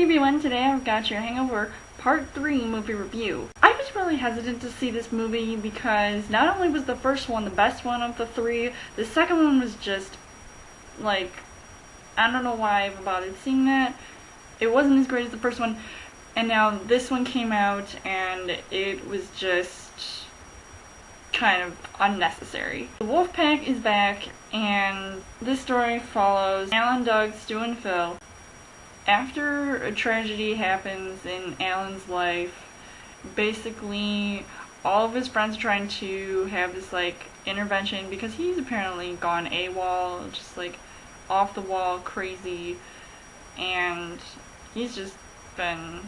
everyone, today I've got your Hangover Part 3 movie review. I was really hesitant to see this movie because not only was the first one the best one of the three, the second one was just, like, I don't know why I even bothered seeing that. It wasn't as great as the first one, and now this one came out and it was just kind of unnecessary. The Wolfpack is back, and this story follows Alan, Doug, Stu, and Phil. After a tragedy happens in Alan's life, basically all of his friends are trying to have this like intervention because he's apparently gone AWOL, just like off the wall crazy, and he's just been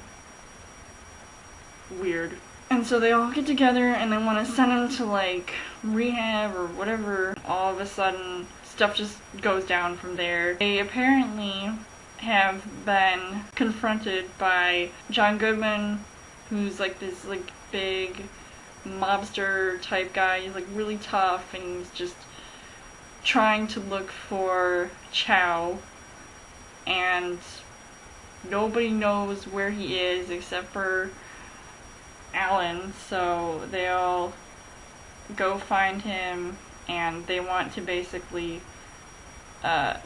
weird. And so they all get together and they want to send him to like rehab or whatever. All of a sudden stuff just goes down from there. They apparently have been confronted by John Goodman, who's like this like big mobster type guy. He's like really tough and he's just trying to look for Chow, and nobody knows where he is except for Alan, so they all go find him and they want to basically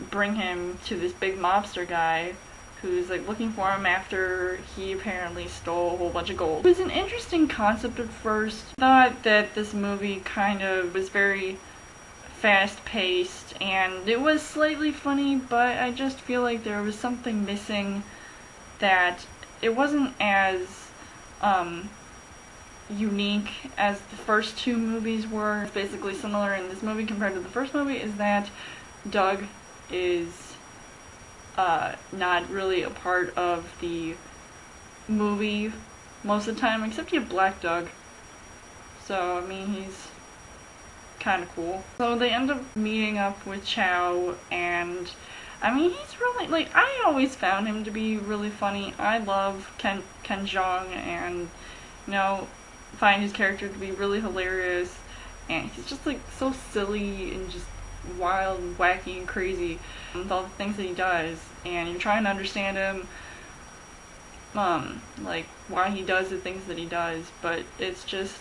bring him to this big mobster guy who's like looking for him after he apparently stole a whole bunch of gold. It was an interesting concept at first. I thought that this movie kind of was very fast-paced and it was slightly funny, but I just feel like there was something missing, that it wasn't as unique as the first two movies were. It's basically similar in this movie compared to the first movie is that Doug is not really a part of the movie most of the time, except you have Black Doug. So, I mean, he's kind of cool. So they end up meeting up with Chow, and I mean, he's really, like, I always found him to be really funny. I love Ken Jeong, and, you know, find his character to be really hilarious, and he's just like so silly and just wild and wacky and crazy with all the things that he does, and you're trying to understand him, like why he does the things that he does, but it's just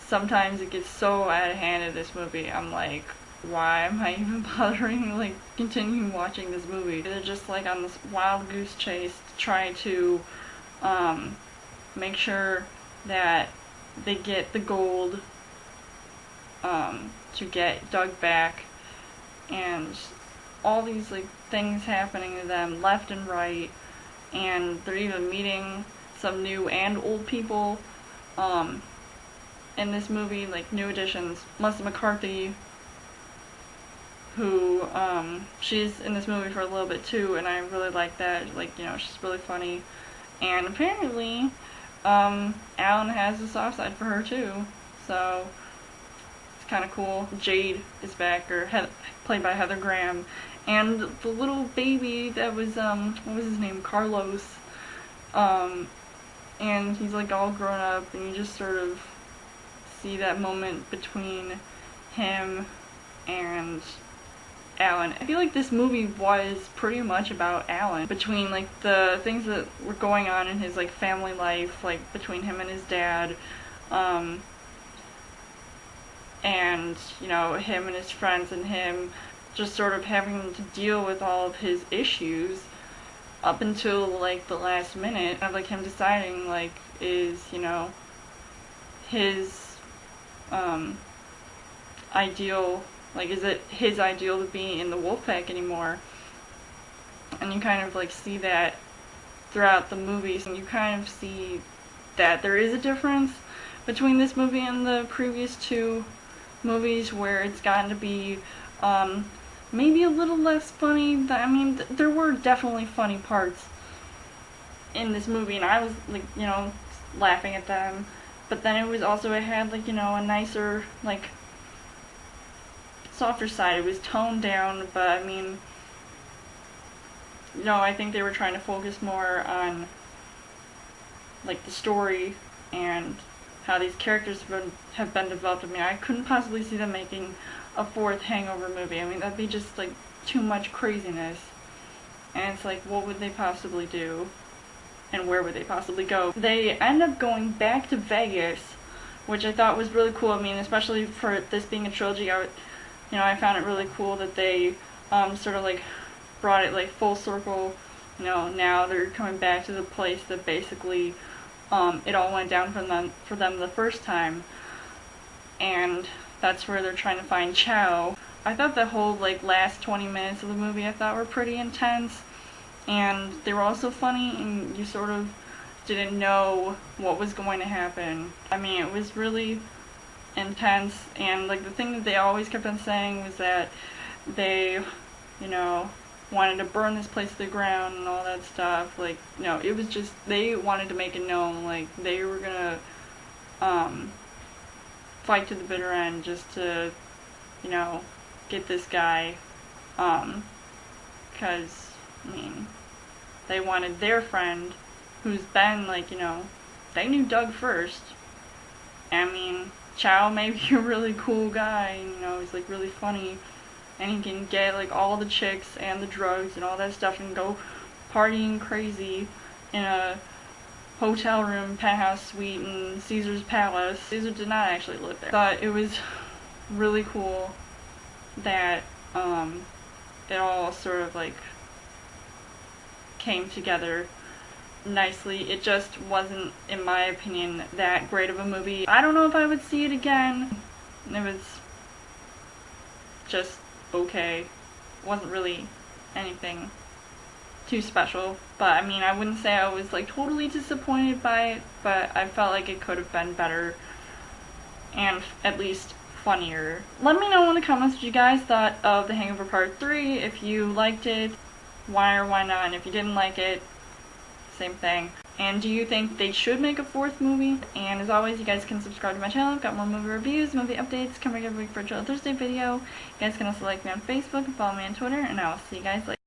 sometimes it gets so out of hand in this movie. I'm like, why am I even bothering like continuing watching this movie? They're just like on this wild goose chase to try to make sure that they get the gold to get Doug back, and all these like things happening to them left and right, and they're even meeting some new and old people in this movie, like new additions. Melissa McCarthy, who she's in this movie for a little bit too, and I really like that. Like, you know, she's really funny, and apparently Alan has a soft side for her too, so it's kind of cool. Jade is back, or played by Heather Graham, and the little baby that was what was his name, Carlos, and he's like all grown up, and you just sort of see that moment between him and Alan. I feel like this movie was pretty much about Alan, between like the things that were going on in his like family life, like between him and his dad, and you know, him and his friends, and him just sort of having to deal with all of his issues up until like the last minute, of like him deciding like, is, you know, his ideal, like, is it his ideal to be in the Wolfpack anymore? And you kind of like see that throughout the movies, and you kind of see that there is a difference between this movie and the previous two movies, where it's gotten to be maybe a little less funny. I mean, there were definitely funny parts in this movie, and I was like, you know, laughing at them, but then it was also, it had like, you know, a nicer, like, softer side. It was toned down, but I mean, you know, I think they were trying to focus more on like the story and how these characters have been developed. I mean, I couldn't possibly see them making a fourth Hangover movie. I mean, that'd be just like too much craziness. And it's like, what would they possibly do? And where would they possibly go? They end up going back to Vegas, which I thought was really cool. I mean, especially for this being a trilogy, I found it really cool that they sort of like brought it like full circle. Now they're coming back to the place that basically it all went down for them the first time, and that's where they're trying to find Chow. I thought the whole like last 20 minutes of the movie I thought were pretty intense, and they were also funny, and you sort of didn't know what was going to happen. I mean, it was really intense, and like the thing that they always kept on saying was that they, wanted to burn this place to the ground and all that stuff. Like, it was just, they wanted to make it known, like, they were gonna fight to the bitter end just to, get this guy, because, I mean, they wanted their friend, who's been, like, they knew Doug first. I mean, Chow may be a really cool guy, he's, like, really funny, and he can get, like, all the chicks and the drugs and all that stuff and go partying crazy in a hotel room, penthouse suite in Caesar's Palace. Caesar did not actually live there. But it was really cool that, it all sort of, like, came together nicely. It just wasn't, in my opinion, that great of a movie. I don't know if I would see it again. It was just okay. Wasn't really anything too special. But I mean, I wouldn't say I was like totally disappointed by it, but I felt like it could have been better and at least funnier. Let me know in the comments what you guys thought of The Hangover Part 3. If you liked it, why or why not, and if you didn't like it, same thing. And do you think they should make a 4th movie? And as always, you guys can subscribe to my channel. I've got more movie reviews, movie updates coming every week for a Thursday video. You guys can also like me on Facebook and follow me on Twitter, and I will see you guys later.